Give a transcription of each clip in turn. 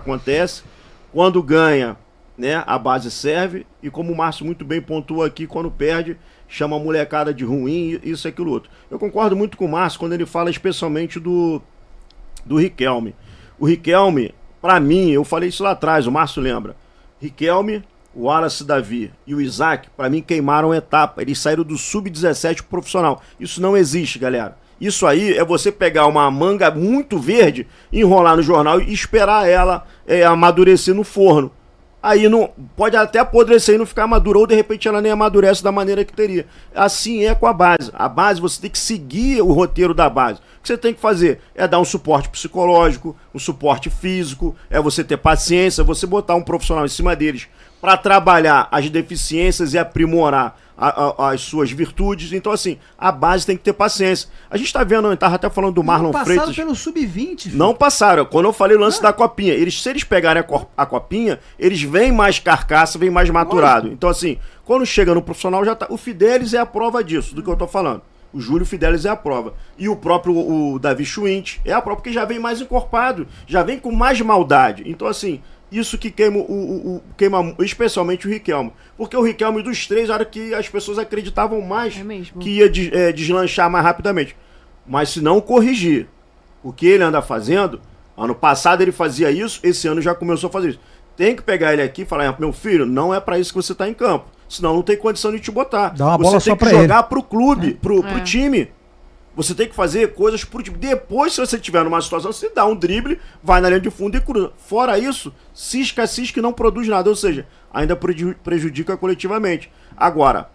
acontece. Quando ganha, né, a base serve. E como o Márcio muito bem pontuou aqui, quando perde, chama a molecada de ruim, isso e aquilo outro. Eu concordo muito com o Márcio quando ele fala especialmente do Riquelme. O Riquelme, pra mim, eu falei isso lá atrás, o Márcio lembra. Riquelme, o Wallace Davi e o Isaac, pra mim, queimaram a etapa. Eles saíram do sub-17 profissional. Isso não existe, galera. Isso aí é você pegar uma manga muito verde, enrolar no jornal e esperar ela amadurecer no forno. Aí não pode até apodrecer e não ficar madura, ou de repente ela nem amadurece da maneira que teria. Assim é com a base. A base, você tem que seguir o roteiro da base. O que você tem que fazer é dar um suporte psicológico, um suporte físico, é você ter paciência, você botar um profissional em cima deles para trabalhar as deficiências e aprimorar as suas virtudes. Então, assim, a base tem que ter paciência. A gente tá vendo, eu tava até falando do Marlon Freitas. Passaram pelo sub-20. Não passaram. Quando eu falei o lance da copinha, se eles pegarem a copinha, eles vêm mais carcaça, vêm mais maturado. Então, assim, quando chega no profissional, já tá. O Fidelis é a prova disso, do que eu tô falando. O Júlio Fidelis é a prova. E o próprio o Davi Schwint é a prova, porque já vem mais encorpado, já vem com mais maldade. Então, assim, isso que queima, queima especialmente o Riquelme. Porque o Riquelme dos três era que as pessoas acreditavam mais que ia deslanchar mais rapidamente. Mas se não corrigir o que ele anda fazendo, ano passado ele fazia isso, esse ano já começou a fazer isso. Tem que pegar ele aqui e falar, meu filho, não é pra isso que você tá em campo. Senão não tem condição de te botar. Dá uma bola você tem que jogar pro clube, pro time. Você tem que fazer coisas pro time. Depois, se você estiver numa situação, você dá um drible, vai na linha de fundo e cruza. Fora isso, cisca e não produz nada. Ou seja, ainda prejudica coletivamente. Agora,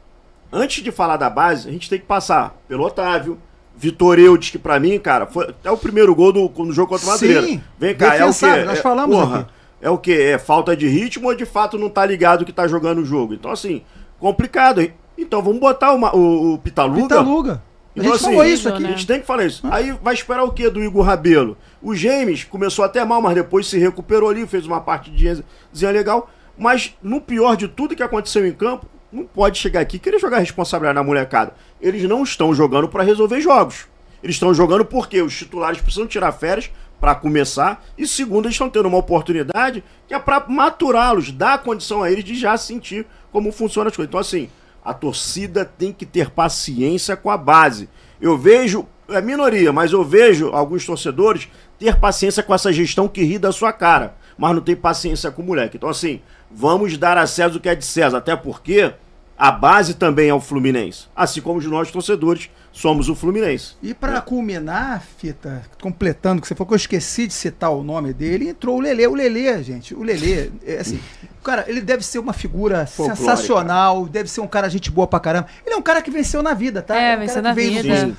antes de falar da base, a gente tem que passar pelo Otávio, Vitor Eudes, que pra mim, cara, foi até o primeiro gol no jogo contra o Madureira. Sim, vem cá, é o quê? Nós falamos aqui. É o quê? É falta de ritmo ou de fato não tá ligado que tá jogando o jogo? Então, assim, complicado, hein? Então, vamos botar o Pitaluga. Pitaluga. Então, a gente falou isso aqui. A gente tem que falar isso. Aí vai esperar o quê do Igor Rabelo? O James começou até mal, mas depois se recuperou ali, fez uma partidinha legal. Mas no pior de tudo que aconteceu em campo, não pode chegar aqui e querer jogar a responsabilidade na molecada. Eles não estão jogando para resolver jogos. Eles estão jogando porque os titulares precisam tirar férias para começar. E segundo, eles estão tendo uma oportunidade que é para maturá-los, dar condição a eles de já sentir como funcionam as coisas. Então, assim, a torcida tem que ter paciência com a base. Eu vejo, é minoria, mas eu vejo alguns torcedores ter paciência com essa gestão que ri da sua cara, mas não tem paciência com o moleque. Então, assim, vamos dar a César o que é de César, até porque a base também é o Fluminense, assim como nós torcedores somos o Fluminense. E para culminar, Fita, completando o que você falou, que eu esqueci de citar o nome dele, entrou o Lelê. O Lelê, gente, o Lelê, assim, cara, ele deve ser uma figura sensacional, cara. Deve ser um cara gente boa pra caramba. Ele é um cara que venceu na vida, tá? Venceu na vida.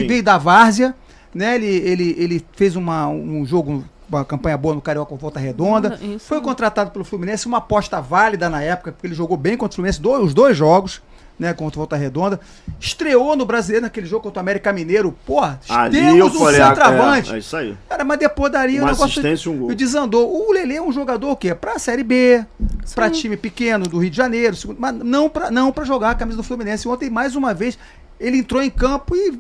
Veio da várzea, né? Ele fez um jogo, uma campanha boa no Carioca com Volta Redonda. Foi contratado pelo Fluminense, uma aposta válida na época, porque ele jogou bem contra o Fluminense, os dois jogos, né, contra o Volta Redonda. Estreou no Brasileiro naquele jogo contra o América Mineiro. Porra, temos um centroavante. É isso aí. Cara, mas depois daria uma assistência, um gol. Desandou. O Lelê é um jogador o quê? Pra Série B, pra time pequeno do Rio de Janeiro, mas não pra jogar a camisa do Fluminense. Ontem, mais uma vez, ele entrou em campo e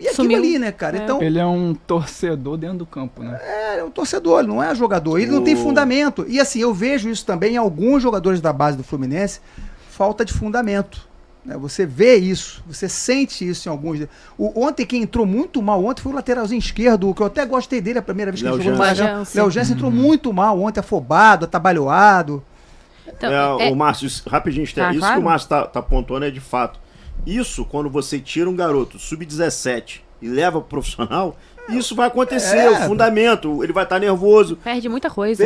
aquilo ali, né, cara? Então, ele é um torcedor dentro do campo, né? É um torcedor, ele não é jogador. Ele não tem fundamento. E assim, eu vejo isso também em alguns jogadores da base do Fluminense, falta de fundamento. Você vê isso, você sente isso em alguns. Ontem quem entrou muito mal ontem foi o lateralzinho esquerdo, que eu até gostei dele a primeira vez que ele jogou no Maranhão. Léo Jansen entrou muito mal ontem, afobado, atabalhoado. Então, o Márcio, rapidinho, isso claro. Que o Márcio tá pontuando é de fato. Isso, quando você tira um garoto sub-17 e leva pro profissional, isso vai acontecer, o fundamento, ele vai estar nervoso. Perde muita coisa.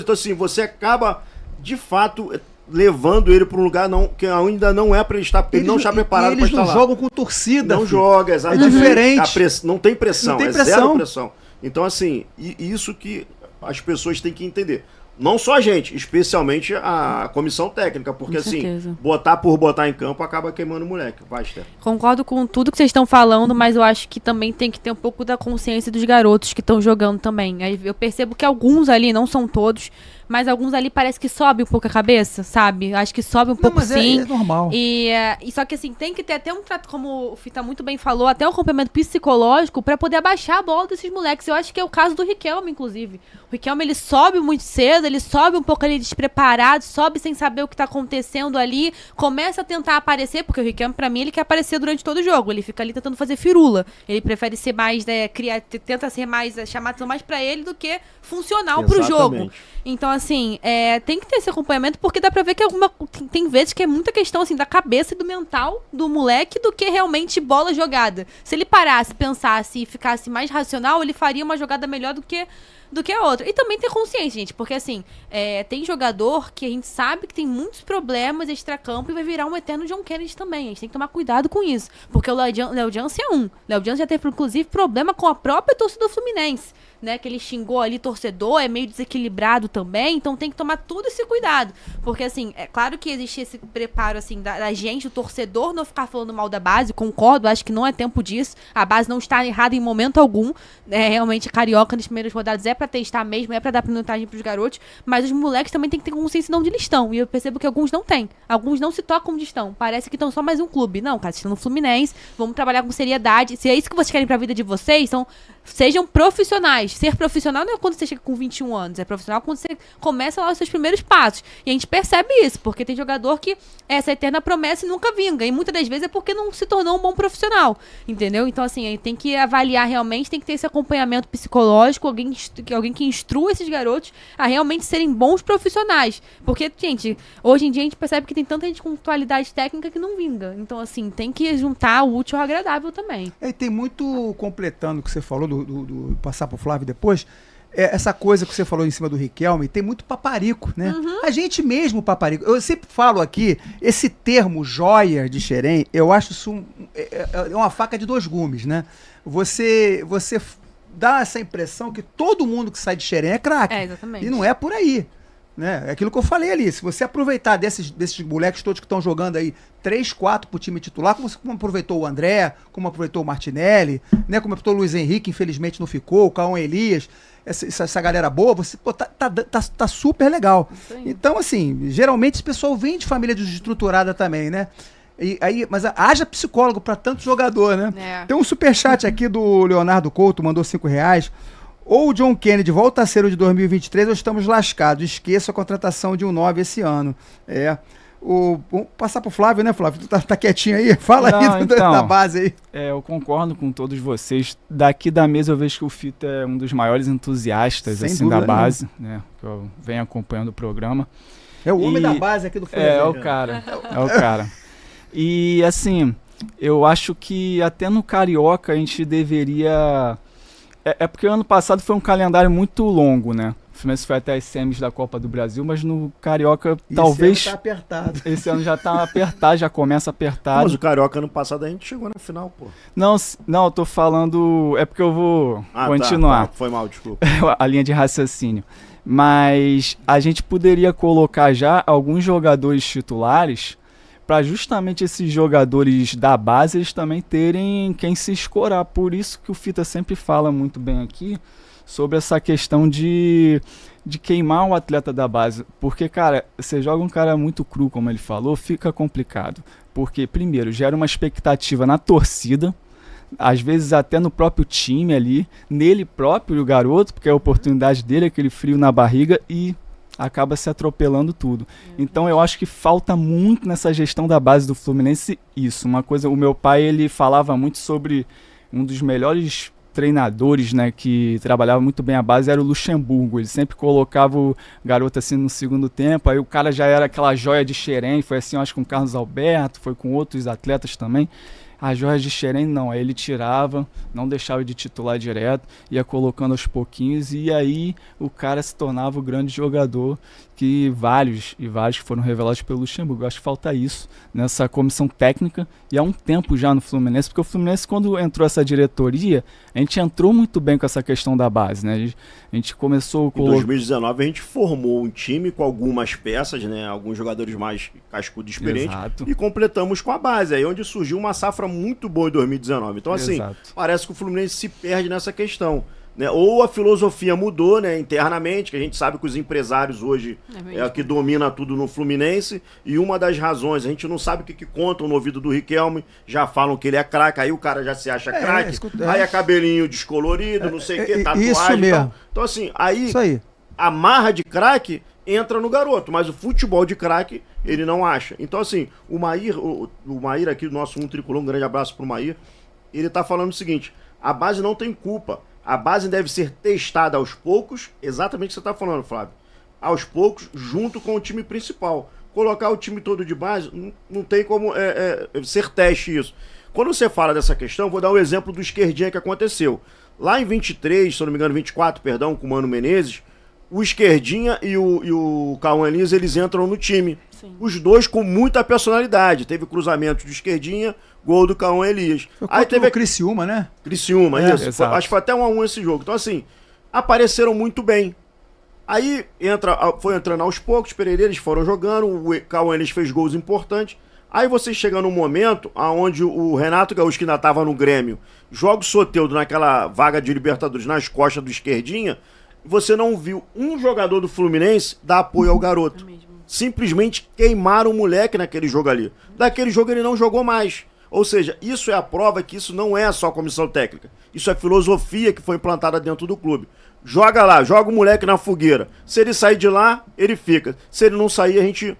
Então, assim, você acaba, de fato, levando ele para um lugar que ainda não é para ele estar, porque ele não está preparado para estar lá. Eles não jogam com torcida. Não joga, exatamente. É diferente. Não tem pressão, não tem zero pressão. Então, assim, isso que as pessoas têm que entender. Não só a gente, especialmente a comissão técnica, porque Com assim, certeza. botar por botar em campo acaba queimando o moleque. Vai, Esther. Concordo com tudo que vocês estão falando, mas eu acho que também tem que ter um pouco da consciência dos garotos que estão jogando também. Aí eu percebo que alguns ali, não são todos, mas alguns ali parece que sobe um pouco a cabeça, sabe? Acho que sobe um pouco mas sim. é normal. E só que assim, tem que ter até um trato, como o Fita muito bem falou, até um acompanhamento psicológico pra poder abaixar a bola desses moleques. Eu acho que é o caso do Riquelme, inclusive. O Riquelme, ele sobe muito cedo, ele sobe um pouco ali despreparado, sobe sem saber o que tá acontecendo ali, começa a tentar aparecer, porque o Riquelme, pra mim, ele quer aparecer durante todo o jogo. Ele fica ali tentando fazer firula. Ele prefere ser mais, tenta ser mais, chamar atenção mais pra ele do que funcional pro jogo. Exatamente. Então, assim, tem que ter esse acompanhamento, porque dá pra ver que tem vezes que é muita questão, assim, da cabeça e do mental do moleque do que realmente bola jogada. Se ele parasse, pensasse e ficasse mais racional, ele faria uma jogada melhor do que a outra. E também ter consciência, gente, porque, assim, tem jogador que a gente sabe que tem muitos problemas extracampo e vai virar um eterno John Kennedy também. A gente tem que tomar cuidado com isso, porque o Léo Jance é um. Léo Jance já teve, inclusive, problema com a própria torcida do Fluminense, né, que ele xingou ali torcedor, é meio desequilibrado também, então tem que tomar todo esse cuidado, porque assim, é claro que existe esse preparo assim da gente, o torcedor, não ficar falando mal da base, concordo, acho que não é tempo disso, a base não está errada em momento algum, realmente Carioca nas primeiras rodadas é pra testar mesmo, é pra dar minutagem pros garotos, mas os moleques também tem que ter consciência de onde eles estão, e eu percebo que alguns não têm, alguns não se tocam onde estão, parece que estão só mais um clube, não, cara, vocês estão no Fluminense, vamos trabalhar com seriedade, se é isso que vocês querem pra vida de vocês, sejam profissionais. Ser profissional não é quando você chega com 21 anos, é profissional quando você começa lá os seus primeiros passos. E a gente percebe isso, porque tem jogador que é essa eterna promessa e nunca vinga. E muitas das vezes é porque não se tornou um bom profissional, entendeu? Então, assim, aí tem que avaliar realmente, tem que ter esse acompanhamento psicológico, alguém que instrua esses garotos a realmente serem bons profissionais. Porque, gente, hoje em dia a gente percebe que tem tanta gente com qualidade técnica que não vinga. Então, assim, tem que juntar o útil ao agradável também. E tem muito, completando o que você falou, do passar pro Flávio depois, essa coisa que você falou em cima do Riquelme, tem muito paparico, né? A gente mesmo paparico. Eu sempre falo aqui, esse termo joia de Xerém, eu acho isso uma faca de dois gumes, né? Você dá essa impressão que todo mundo que sai de Xerém é craque. Exatamente. E não é por aí. Né? É aquilo que eu falei ali. Se você aproveitar desses moleques todos que estão jogando aí 3, 4 pro time titular, como aproveitou o André, como aproveitou o Martinelli, né? Como aproveitou o Luiz Henrique, infelizmente não ficou, o Cauã Elias, essa galera boa, você tá super legal. Então, assim, geralmente esse pessoal vem de família desestruturada também, né? Mas haja psicólogo para tanto jogador, né? Tem um superchat aqui do Leonardo Couto, mandou R$5. Ou o John Kennedy volta a ser o de 2023 ou estamos lascados. Esqueça a contratação de um 9 esse ano. Vamos passar pro Flávio, né, Flávio? Tu tá quietinho aí? Fala aí da base aí. Eu concordo com todos vocês. Daqui da mesa eu vejo que o Fita é um dos maiores entusiastas assim, da base, né? Que eu venho acompanhando o programa. É o homem da base aqui do Fluminense. É o cara. E assim, eu acho que até no Carioca a gente deveria... porque o ano passado foi um calendário muito longo, né? O Fluminense foi até as semis da Copa do Brasil, mas no Carioca talvez... Esse ano tá apertado. Esse ano já tá apertado, já começa apertado. Mas o Carioca ano passado a gente chegou na final, pô. Não, eu tô falando... É porque eu vou continuar. Tá. Foi mal, desculpa. A linha de raciocínio. Mas a gente poderia colocar já alguns jogadores titulares para justamente esses jogadores da base eles também terem quem se escorar. Por isso que o Fita sempre fala muito bem aqui sobre essa questão de queimar o atleta da base. Porque, cara, você joga um cara muito cru, como ele falou, fica complicado. Porque, primeiro, gera uma expectativa na torcida, às vezes até no próprio time ali, nele próprio, o garoto, porque é a oportunidade dele, aquele frio na barriga e... acaba se atropelando tudo. Então eu acho que falta muito nessa gestão da base do Fluminense isso. Uma coisa, o meu pai ele falava muito sobre um dos melhores treinadores, né, que trabalhava muito bem a base, era o Luxemburgo. Ele sempre colocava o garoto assim no segundo tempo, aí o cara já era aquela joia de Xerém, foi assim, eu acho, com o Carlos Alberto, foi com outros atletas também. A Jorge Xeren não, aí ele tirava, não deixava de titular direto, ia colocando aos pouquinhos e aí o cara se tornava o grande jogador que vários que foram revelados pelo Luxemburgo. Eu acho que falta isso nessa comissão técnica e há um tempo já no Fluminense, porque o Fluminense, quando entrou essa diretoria, a gente entrou muito bem com essa questão da base, né? A gente começou Em 2019 a gente formou um time com algumas peças, né? Alguns jogadores mais cascudos e experientes. Exato. E completamos com a base, aí onde surgiu uma safra muito boa em 2019. Então assim, Exato. parece que o Fluminense se perde nessa questão, né? Ou a filosofia mudou, né, internamente, que a gente sabe que os empresários hoje é o que domina tudo no Fluminense, e uma das razões, a gente não sabe o que contam no ouvido do Riquelme, já falam que ele é craque, aí o cara já se acha craque, aí é cabelinho descolorido, não sei o que, tatuagem isso e mesmo. tal. Então assim, aí Isso aí. a marra de craque entra no garoto, mas o futebol de craque ele não acha. Então assim, o Maír aqui, o nosso tricolor, um grande abraço pro Maír, ele tá falando o seguinte: a base não tem culpa. A base deve ser testada aos poucos, exatamente o que você está falando, Flávio. Aos poucos, junto com o time principal. Colocar o time todo de base, não tem como ser teste isso. Quando você fala dessa questão, vou dar um exemplo do esquerdinha que aconteceu. Lá em 23, se eu não me engano, 24, perdão, com o Mano Menezes, o esquerdinha e o Cauã Elias, eles entram no time. Sim. Os dois com muita personalidade. Teve cruzamento de esquerdinha, gol do Cauã Elias. Foi Aí teve o Criciúma, né? Criciúma, isso. Exato. Acho que foi até 1-1 esse jogo. Então, assim, apareceram muito bem. Aí foi entrando aos poucos, eles foram jogando, o Cauã Elias fez gols importantes. Aí você chega num momento onde o Renato Gaúcho, que ainda estava no Grêmio, joga o Soteldo naquela vaga de Libertadores nas costas do esquerdinha, você não viu um jogador do Fluminense dar apoio ao garoto. Simplesmente queimaram o moleque naquele jogo ali. Daquele jogo ele não jogou mais. Ou seja, isso é a prova que isso não é só comissão técnica. Isso é filosofia que foi implantada dentro do clube. Joga lá, joga o moleque na fogueira. Se ele sair de lá, ele fica. Se ele não sair, a gente...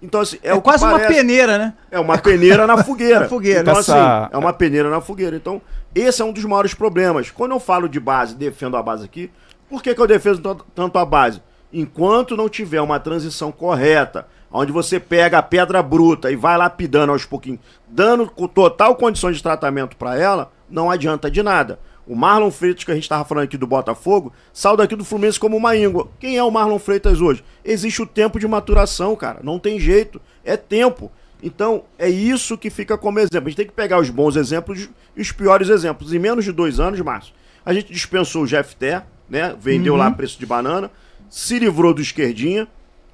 Então, assim, É quase uma peneira, né? É uma peneira na fogueira. Na fogueira. Então, assim, Essa- é uma peneira na fogueira. Então, esse é um dos maiores problemas. Quando eu falo de base, defendo a base aqui, por que eu defendo tanto a base? Enquanto não tiver uma transição correta, onde você pega a pedra bruta e vai lapidando aos pouquinhos, dando total condições de tratamento para ela, não adianta de nada. O Marlon Freitas, que a gente estava falando aqui do Botafogo, saiu daqui do Fluminense como uma íngua. Quem é o Marlon Freitas hoje? Existe o tempo de maturação, cara. Não tem jeito. É tempo. Então, é isso que fica como exemplo. A gente tem que pegar os bons exemplos e os piores exemplos. Em menos de 2 anos, Márcio, a gente dispensou o Jefté, né? Vendeu lá a preço de banana, se livrou do esquerdinha.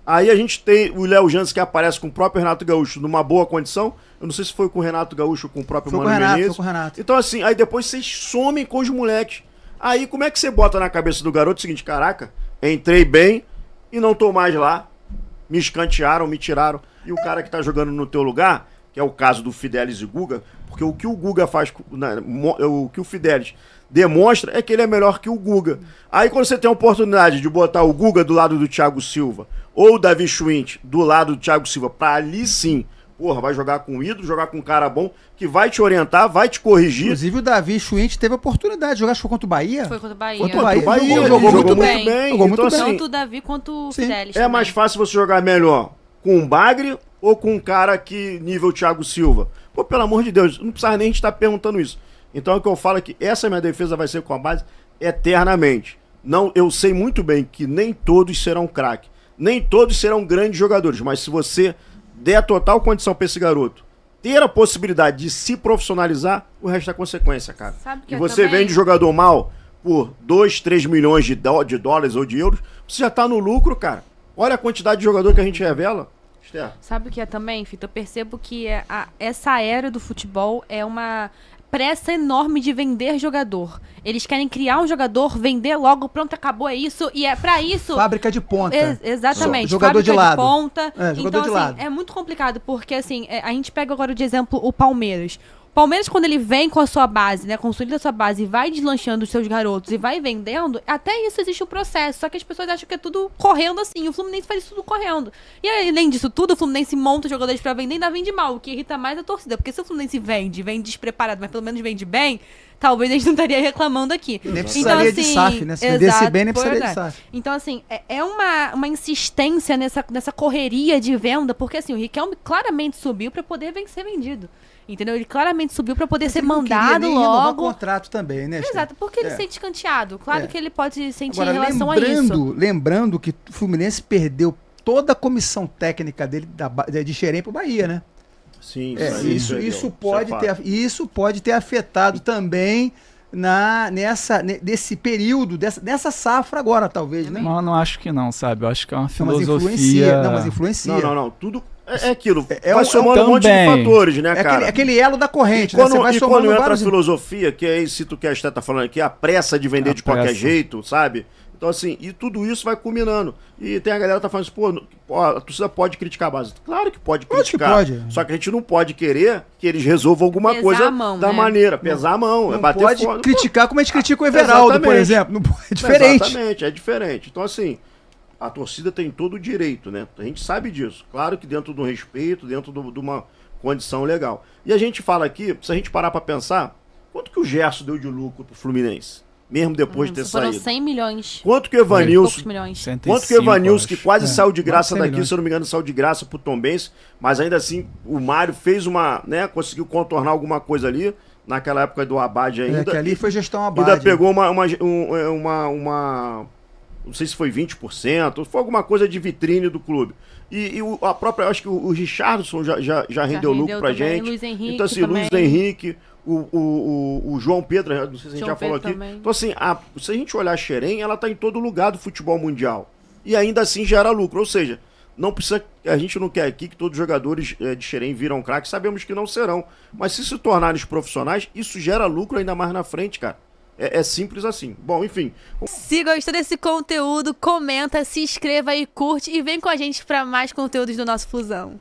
Aí a gente tem o Léo Jansen, que aparece com o próprio Renato Gaúcho numa boa condição. Eu não sei se foi com o Renato Gaúcho ou com o próprio Foi com o Mano Renato, Menezes. foi com o Renato. Então assim, aí depois vocês somem com os moleques. Aí como é que você bota na cabeça do garoto o seguinte: caraca, entrei bem e não tô mais lá. Me escantearam, me tiraram. E o cara que tá jogando no teu lugar, que é o caso do Fidelis e Guga, porque o que o Guga faz, o que o Fidelis demonstra é que ele é melhor que o Guga. Aí quando você tem a oportunidade de botar o Guga do lado do Thiago Silva ou o Davi Schwint do lado do Thiago Silva, pra ali sim, porra, vai jogar com o ídolo, jogar com um cara bom, que vai te orientar, vai te corrigir. Inclusive o Davi Schwint teve a oportunidade de jogar, acho que foi contra o Bahia. Foi contra o Bahia. Contra o Bahia. Bahia, Jogou muito bem. Jogou muito Então, bem. assim, Tanto o Davi quanto o Sim. Fidelis. é também. mais fácil você jogar melhor com um Bagre ou com um cara que nível Thiago Silva. Pô, pelo amor de Deus, não precisa nem a gente estar perguntando isso. Então o que eu falo é que essa minha defesa vai ser com a base eternamente. Não, eu sei muito bem que nem todos serão craque, nem todos serão grandes jogadores, mas se você der a total condição para esse garoto ter a possibilidade de se profissionalizar, o resto é consequência, cara. Sabe que E eu você também- vende jogador mal por 2, 3 milhões de dólares ou de euros, você já tá no lucro, cara. Olha a quantidade de jogador que a gente revela. Esther. Sabe o que é também, Fito? Eu percebo que essa era do futebol é uma pressa enorme de vender jogador. Eles querem criar um jogador, vender logo, pronto, acabou, é isso. E é pra isso... Fábrica de ponta. Exatamente. Jogador de fábrica lado. ponta. É, jogador então, de assim, lado. é muito complicado, porque assim, a gente pega agora de exemplo o Palmeiras. O Palmeiras, quando ele vem com a sua base, né, consolida a sua base e vai deslanchando os seus garotos e vai vendendo, até isso existe um processo. Só que as pessoas acham que é tudo correndo assim. O Fluminense faz isso tudo correndo. E além disso tudo, o Fluminense monta jogadores pra vender e ainda vende mal. O que irrita mais é a torcida. Porque se o Fluminense vende despreparado, mas pelo menos vende bem, talvez a gente não estaria reclamando aqui. Nem precisaria de SAF, né? Se vendesse bem, nem precisaria de SAF. Então, assim, é uma insistência nessa correria de venda, porque assim, o Riquelme claramente subiu para poder ser vendido. Entendeu? Ele claramente subiu para poder ser mandado logo. O contrato também, né? Exato, porque ele sente escanteado. Claro que ele pode sentir agora, em relação a isso. Lembrando que o Fluminense perdeu toda a comissão técnica dele de Xerém pro Bahia, né? Sim, isso pode ter afetado também nesse período, dessa safra agora, talvez, né? Não acho que não, sabe? Eu acho que é uma filosofia... Mas influencia. Não. Tudo é aquilo. Vai somando um monte de fatores, né, cara? Aquele elo da corrente, né? Você vai somando quando entra a vários... filosofia, que é isso que a Esté tá falando aqui, a pressa de vender de qualquer jeito, sabe? Então, assim, e tudo isso vai culminando. E tem a galera que tá falando assim, pô, a torcida pode criticar a base. Claro que pode criticar. Pode. Só que a gente não pode querer que eles resolvam alguma coisa da maneira. Pesar a mão, não bater pode fora. Criticar como a gente critica o Everaldo, por exemplo. Não, é diferente. Exatamente, é diferente. Então, assim, a torcida tem todo o direito, né? A gente sabe disso. Claro que dentro do respeito, dentro de uma condição legal. E a gente fala aqui, se a gente parar pra pensar, quanto que o Gerson deu de lucro pro Fluminense? Mesmo depois de ter foram saído. 100 milhões. Quanto que o Evanilson... Quanto que o Evanilson, que quase saiu de graça daqui, milhões. se eu não me engano, saiu de graça pro Tombense, mas ainda assim, o Mário fez conseguiu contornar alguma coisa ali, naquela época do Abade ainda. Que ali foi gestão Abade. Ainda pegou uma não sei se foi 20%, foi alguma coisa de vitrine do clube. E a própria, eu acho que o Richardson já rendeu lucro pra também, gente. Luiz Henrique então, assim, também. Luiz Henrique, o João Pedro, não sei se a gente João já falou Pedro aqui. também. Então, assim, se a gente olhar a Xerém, ela tá em todo lugar do futebol mundial. E ainda assim gera lucro. Ou seja, não precisa, a gente não quer aqui que todos os jogadores de Xerém viram craque, sabemos que não serão. Mas se tornarem profissionais, isso gera lucro ainda mais na frente, cara. É simples assim. Bom, enfim. Se gostou desse conteúdo, comenta, se inscreva e curte e vem com a gente para mais conteúdos do nosso Flusão.